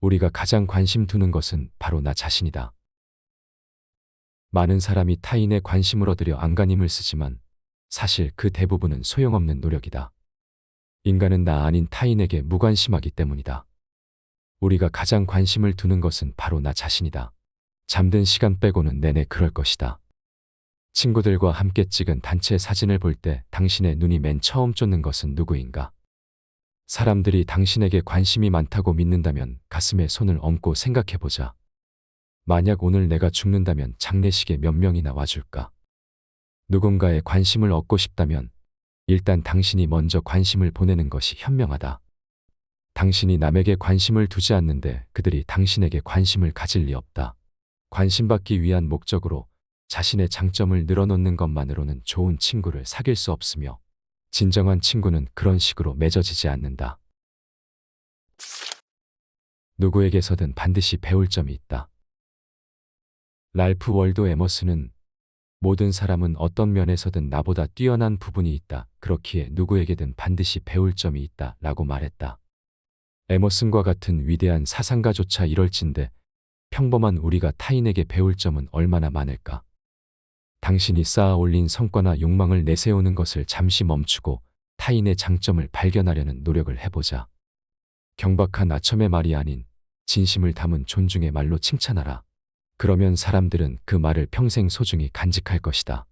우리가 가장 관심 두는 것은 바로 나 자신이다. 많은 사람이 타인의 관심을 얻으려 안간힘을 쓰지만 사실 그 대부분은 소용없는 노력이다. 인간은 나 아닌 타인에게 무관심하기 때문이다. 우리가 가장 관심을 두는 것은 바로 나 자신이다. 잠든 시간 빼고는 내내 그럴 것이다. 친구들과 함께 찍은 단체 사진을 볼 때 당신의 눈이 맨 처음 쫓는 것은 누구인가? 사람들이 당신에게 관심이 많다고 믿는다면 가슴에 손을 얹고 생각해보자. 만약 오늘 내가 죽는다면 장례식에 몇 명이나 와줄까? 누군가의 관심을 얻고 싶다면 일단 당신이 먼저 관심을 보내는 것이 현명하다. 당신이 남에게 관심을 두지 않는데 그들이 당신에게 관심을 가질 리 없다. 관심받기 위한 목적으로 자신의 장점을 늘어놓는 것만으로는 좋은 친구를 사귈 수 없으며 진정한 친구는 그런 식으로 맺어지지 않는다. 누구에게서든 반드시 배울 점이 있다. 랄프 월도 에머슨은 모든 사람은 어떤 면에서든 나보다 뛰어난 부분이 있다. 그렇기에 누구에게든 반드시 배울 점이 있다. 라고 말했다. 에머슨과 같은 위대한 사상가조차 이럴진데 평범한 우리가 타인에게 배울 점은 얼마나 많을까? 당신이 쌓아 올린 성과나 욕망을 내세우는 것을 잠시 멈추고 타인의 장점을 발견하려는 노력을 해보자. 경박한 아첨의 말이 아닌 진심을 담은 존중의 말로 칭찬하라. 그러면 사람들은 그 말을 평생 소중히 간직할 것이다.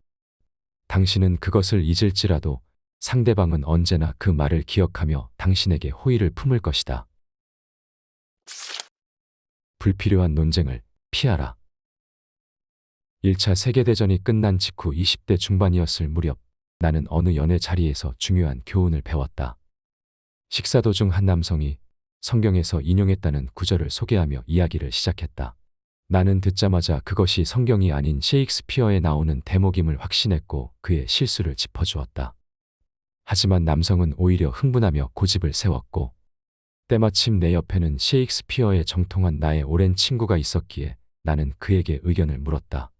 당신은 그것을 잊을지라도 상대방은 언제나 그 말을 기억하며 당신에게 호의를 품을 것이다. 불필요한 논쟁을 피하라. 1차 세계대전이 끝난 직후 20대 중반이었을 무렵 나는 어느 연애 자리에서 중요한 교훈을 배웠다. 식사 도중 한 남성이 성경에서 인용했다는 구절을 소개하며 이야기를 시작했다. 나는 듣자마자 그것이 성경이 아닌 셰익스피어에 나오는 대목임을 확신했고 그의 실수를 짚어주었다. 하지만 남성은 오히려 흥분하며 고집을 세웠고 때마침 내 옆에는 셰익스피어에 정통한 나의 오랜 친구가 있었기에 나는 그에게 의견을 물었다.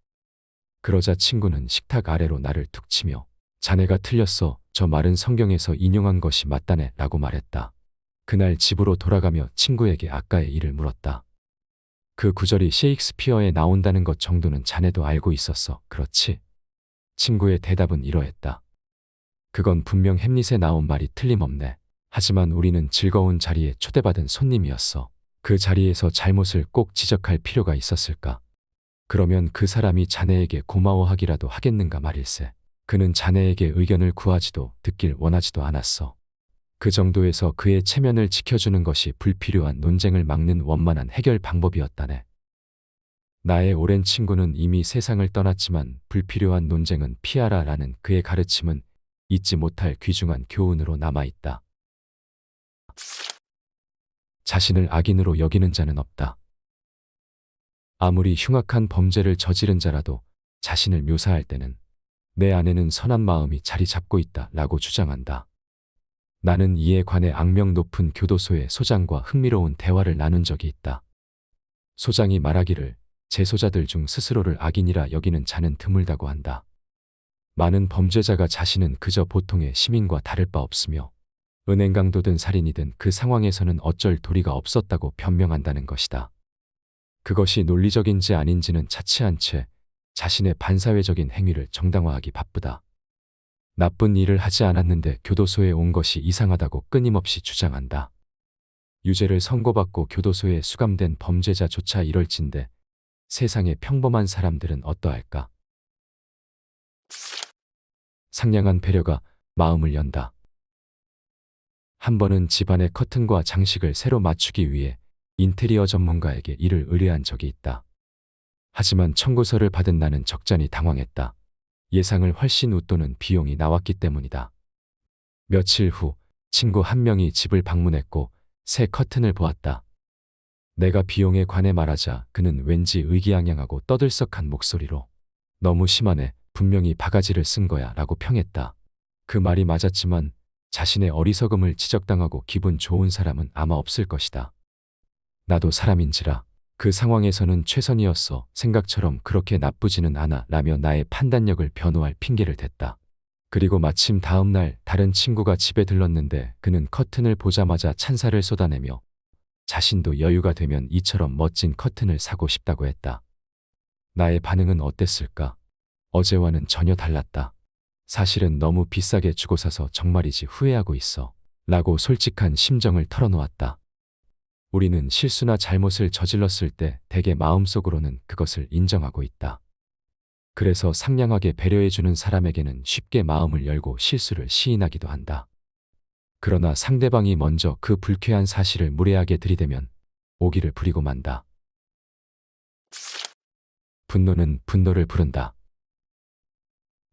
그러자 친구는 식탁 아래로 나를 툭 치며 자네가 틀렸어. 저 말은 성경에서 인용한 것이 맞다네 라고 말했다. 그날 집으로 돌아가며 친구에게 아까의 일을 물었다. 그 구절이 셰익스피어에 나온다는 것 정도는 자네도 알고 있었어. 그렇지? 친구의 대답은 이러했다. 그건 분명 햄릿에 나온 말이 틀림없네. 하지만 우리는 즐거운 자리에 초대받은 손님이었어. 그 자리에서 잘못을 꼭 지적할 필요가 있었을까? 그러면 그 사람이 자네에게 고마워하기라도 하겠는가 말일세. 그는 자네에게 의견을 구하지도 듣길 원하지도 않았어. 그 정도에서 그의 체면을 지켜주는 것이 불필요한 논쟁을 막는 원만한 해결 방법이었다네. 나의 오랜 친구는 이미 세상을 떠났지만 불필요한 논쟁은 피하라 라는 그의 가르침은 잊지 못할 귀중한 교훈으로 남아있다. 자신을 악인으로 여기는 자는 없다. 아무리 흉악한 범죄를 저지른 자라도 자신을 묘사할 때는 내 안에는 선한 마음이 자리 잡고 있다 라고 주장한다. 나는 이에 관해 악명 높은 교도소의 소장과 흥미로운 대화를 나눈 적이 있다. 소장이 말하기를 재소자들 중 스스로를 악인이라 여기는 자는 드물다고 한다. 많은 범죄자가 자신은 그저 보통의 시민과 다를 바 없으며 은행 강도든 살인이든 그 상황에서는 어쩔 도리가 없었다고 변명한다는 것이다. 그것이 논리적인지 아닌지는 차치한 채 자신의 반사회적인 행위를 정당화하기 바쁘다. 나쁜 일을 하지 않았는데 교도소에 온 것이 이상하다고 끊임없이 주장한다. 유죄를 선고받고 교도소에 수감된 범죄자조차 이럴진데 세상의 평범한 사람들은 어떠할까? 상냥한 배려가 마음을 연다. 한 번은 집안의 커튼과 장식을 새로 맞추기 위해 인테리어 전문가에게 일을 의뢰한 적이 있다. 하지만 청구서를 받은 나는 적잖이 당황했다. 예상을 훨씬 웃도는 비용이 나왔기 때문이다. 며칠 후 친구 한 명이 집을 방문했고 새 커튼을 보았다. 내가 비용에 관해 말하자 그는 왠지 의기양양하고 떠들썩한 목소리로 너무 심하네. 분명히 바가지를 쓴 거야 라고 평했다. 그 말이 맞았지만 자신의 어리석음을 지적당하고 기분 좋은 사람은 아마 없을 것이다. 나도 사람인지라 그 상황에서는 최선이었어. 생각처럼 그렇게 나쁘지는 않아 라며 나의 판단력을 변호할 핑계를 댔다. 그리고 마침 다음 날 다른 친구가 집에 들렀는데 그는 커튼을 보자마자 찬사를 쏟아내며 자신도 여유가 되면 이처럼 멋진 커튼을 사고 싶다고 했다. 나의 반응은 어땠을까? 어제와는 전혀 달랐다. 사실은 너무 비싸게 주고 사서 정말이지 후회하고 있어. 라고 솔직한 심정을 털어놓았다. 우리는 실수나 잘못을 저질렀을 때 대개 마음속으로는 그것을 인정하고 있다. 그래서 상냥하게 배려해주는 사람에게는 쉽게 마음을 열고 실수를 시인하기도 한다. 그러나 상대방이 먼저 그 불쾌한 사실을 무례하게 들이대면 오기를 부리고 만다. 분노는 분노를 부른다.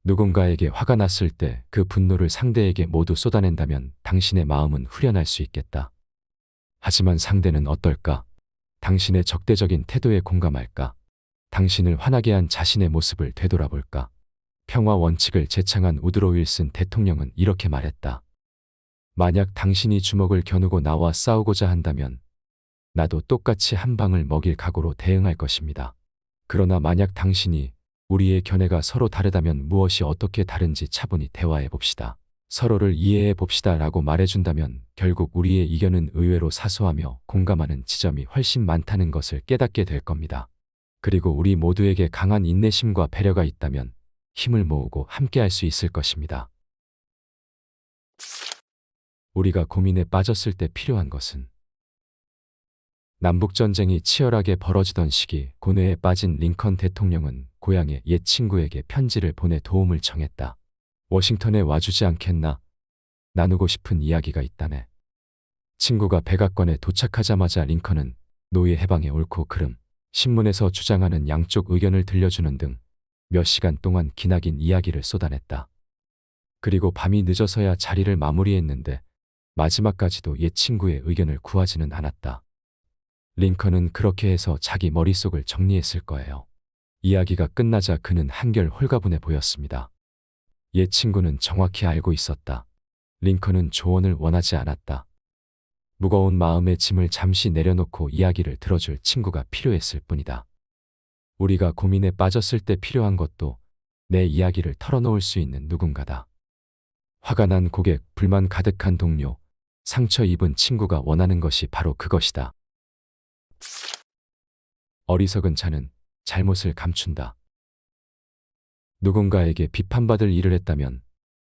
누군가에게 화가 났을 때 그 분노를 상대에게 모두 쏟아낸다면 당신의 마음은 후련할 수 있겠다. 하지만 상대는 어떨까? 당신의 적대적인 태도에 공감할까? 당신을 화나게 한 자신의 모습을 되돌아볼까? 평화 원칙을 제창한 우드로 윌슨 대통령은 이렇게 말했다. 만약 당신이 주먹을 겨누고 나와 싸우고자 한다면 나도 똑같이 한 방을 먹일 각오로 대응할 것입니다. 그러나 만약 당신이 우리의 견해가 서로 다르다면 무엇이 어떻게 다른지 차분히 대화해 봅시다. 서로를 이해해 봅시다 라고 말해준다면 결국 우리의 이견은 의외로 사소하며 공감하는 지점이 훨씬 많다는 것을 깨닫게 될 겁니다. 그리고 우리 모두에게 강한 인내심과 배려가 있다면 힘을 모으고 함께할 수 있을 것입니다. 우리가 고민에 빠졌을 때 필요한 것은 남북전쟁이 치열하게 벌어지던 시기 고뇌에 빠진 링컨 대통령은 고향의 옛 친구에게 편지를 보내 도움을 청했다. 워싱턴에 와주지 않겠나? 나누고 싶은 이야기가 있다네. 친구가 백악관에 도착하자마자 링컨은 노예 해방의 옳고 그름, 신문에서 주장하는 양쪽 의견을 들려주는 등 몇 시간 동안 기나긴 이야기를 쏟아냈다. 그리고 밤이 늦어서야 자리를 마무리했는데 마지막까지도 옛 친구의 의견을 구하지는 않았다. 링컨은 그렇게 해서 자기 머릿속을 정리했을 거예요. 이야기가 끝나자 그는 한결 홀가분해 보였습니다. 옛 친구는 정확히 알고 있었다. 링컨은 조언을 원하지 않았다. 무거운 마음의 짐을 잠시 내려놓고 이야기를 들어줄 친구가 필요했을 뿐이다. 우리가 고민에 빠졌을 때 필요한 것도 내 이야기를 털어놓을 수 있는 누군가다. 화가 난 고객, 불만 가득한 동료, 상처 입은 친구가 원하는 것이 바로 그것이다. 어리석은 자는 잘못을 감춘다. 누군가에게 비판받을 일을 했다면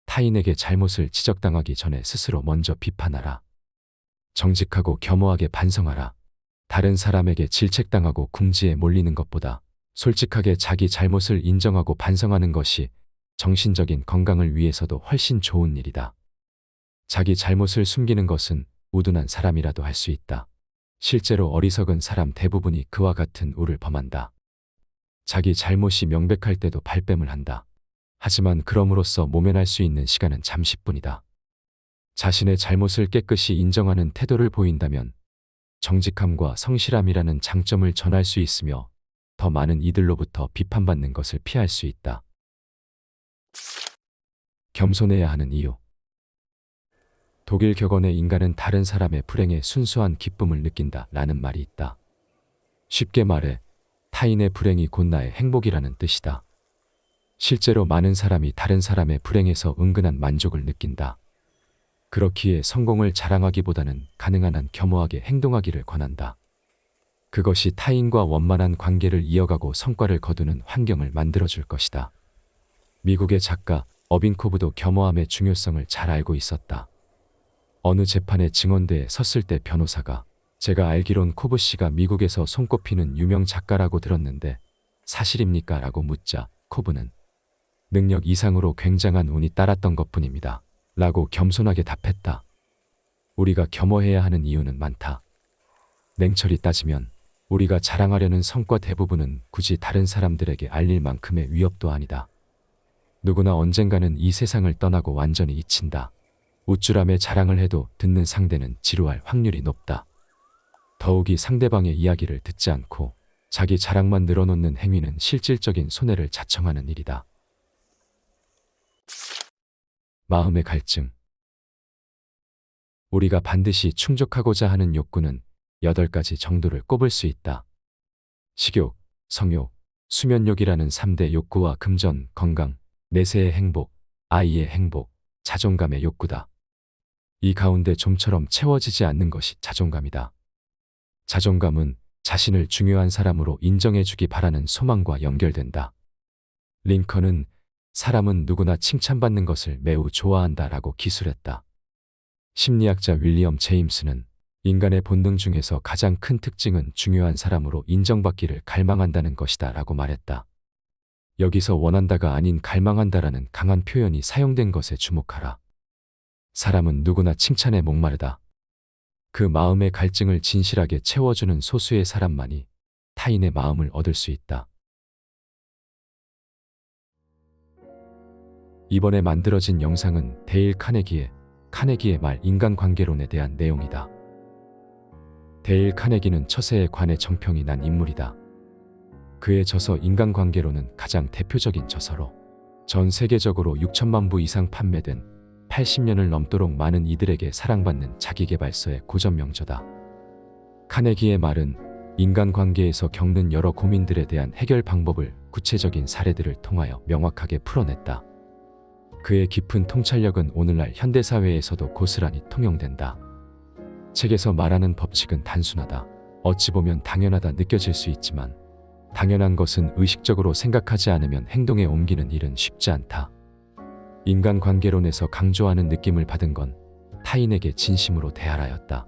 타인에게 잘못을 지적당하기 전에 스스로 먼저 비판하라. 정직하고 겸허하게 반성하라. 다른 사람에게 질책당하고 궁지에 몰리는 것보다 솔직하게 자기 잘못을 인정하고 반성하는 것이 정신적인 건강을 위해서도 훨씬 좋은 일이다. 자기 잘못을 숨기는 것은 우둔한 사람이라도 할 수 있다. 실제로 어리석은 사람 대부분이 그와 같은 우를 범한다. 자기 잘못이 명백할 때도 발뺌을 한다. 하지만 그럼으로써 모면할 수 있는 시간은 잠시뿐이다. 자신의 잘못을 깨끗이 인정하는 태도를 보인다면 정직함과 성실함이라는 장점을 전할 수 있으며 더 많은 이들로부터 비판받는 것을 피할 수 있다. 겸손해야 하는 이유. 독일 격언에 인간은 다른 사람의 불행에 순수한 기쁨을 느낀다 라는 말이 있다. 쉽게 말해 타인의 불행이 곧 나의 행복이라는 뜻이다. 실제로 많은 사람이 다른 사람의 불행에서 은근한 만족을 느낀다. 그렇기에 성공을 자랑하기보다는 가능한 한 겸허하게 행동하기를 권한다. 그것이 타인과 원만한 관계를 이어가고 성과를 거두는 환경을 만들어줄 것이다. 미국의 작가 어빈코브도 겸허함의 중요성을 잘 알고 있었다. 어느 재판의 증언대에 섰을 때 변호사가 제가 알기론 코브 씨가 미국에서 손꼽히는 유명 작가라고 들었는데 사실입니까? 라고 묻자 코브는 능력 이상으로 굉장한 운이 따랐던 것뿐입니다. 라고 겸손하게 답했다. 우리가 겸허해야 하는 이유는 많다. 냉철히 따지면 우리가 자랑하려는 성과 대부분은 굳이 다른 사람들에게 알릴 만큼의 위협도 아니다. 누구나 언젠가는 이 세상을 떠나고 완전히 잊힌다. 우쭐함에 자랑을 해도 듣는 상대는 지루할 확률이 높다. 더욱이 상대방의 이야기를 듣지 않고 자기 자랑만 늘어놓는 행위는 실질적인 손해를 자청하는 일이다. 마음의 갈증. 우리가 반드시 충족하고자 하는 욕구는 8가지 정도를 꼽을 수 있다. 식욕, 성욕, 수면욕이라는 3대 욕구와 금전, 건강, 내세의 행복, 아이의 행복, 자존감의 욕구다. 이 가운데 좀처럼 채워지지 않는 것이 자존감이다. 자존감은 자신을 중요한 사람으로 인정해주기 바라는 소망과 연결된다. 링컨은 사람은 누구나 칭찬받는 것을 매우 좋아한다라고 기술했다. 심리학자 윌리엄 제임스는 인간의 본능 중에서 가장 큰 특징은 중요한 사람으로 인정받기를 갈망한다는 것이다 라고 말했다. 여기서 원한다가 아닌 갈망한다라는 강한 표현이 사용된 것에 주목하라. 사람은 누구나 칭찬에 목마르다. 그 마음의 갈증을 진실하게 채워주는 소수의 사람만이 타인의 마음을 얻을 수 있다. 이번에 만들어진 영상은 데일 카네기의 말 인간관계론에 대한 내용이다. 데일 카네기는 처세에 관해 정평이 난 인물이다. 그의 저서 인간관계론은 가장 대표적인 저서로 전 세계적으로 6천만 부 이상 판매된 80년을 넘도록 많은 이들에게 사랑받는 자기계발서의 고전 명저다. 카네기의 말은 인간관계에서 겪는 여러 고민들에 대한 해결 방법을 구체적인 사례들을 통하여 명확하게 풀어냈다. 그의 깊은 통찰력은 오늘날 현대사회에서도 고스란히 통용된다. 책에서 말하는 법칙은 단순하다. 어찌 보면 당연하다 느껴질 수 있지만 당연한 것은 의식적으로 생각하지 않으면 행동에 옮기는 일은 쉽지 않다. 인간관계론에서 강조하는 느낌을 받은 건 타인에게 진심으로 대하라였다.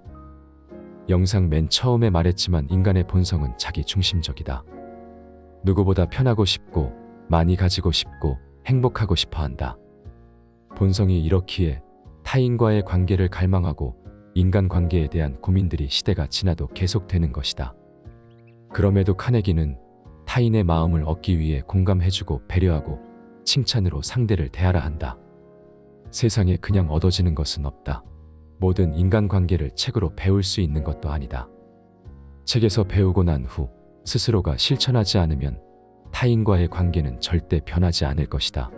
영상 맨 처음에 말했지만 인간의 본성은 자기중심적이다. 누구보다 편하고 싶고 많이 가지고 싶고 행복하고 싶어 한다. 본성이 이렇기에 타인과의 관계를 갈망하고 인간관계에 대한 고민들이 시대가 지나도 계속되는 것이다. 그럼에도 카네기는 타인의 마음을 얻기 위해 공감해주고 배려하고 칭찬으로 상대를 대하라 한다. 세상에 그냥 얻어지는 것은 없다. 모든 인간관계를 책으로 배울 수 있는 것도 아니다. 책에서 배우고 난 후 스스로가 실천하지 않으면 타인과의 관계는 절대 변하지 않을 것이다.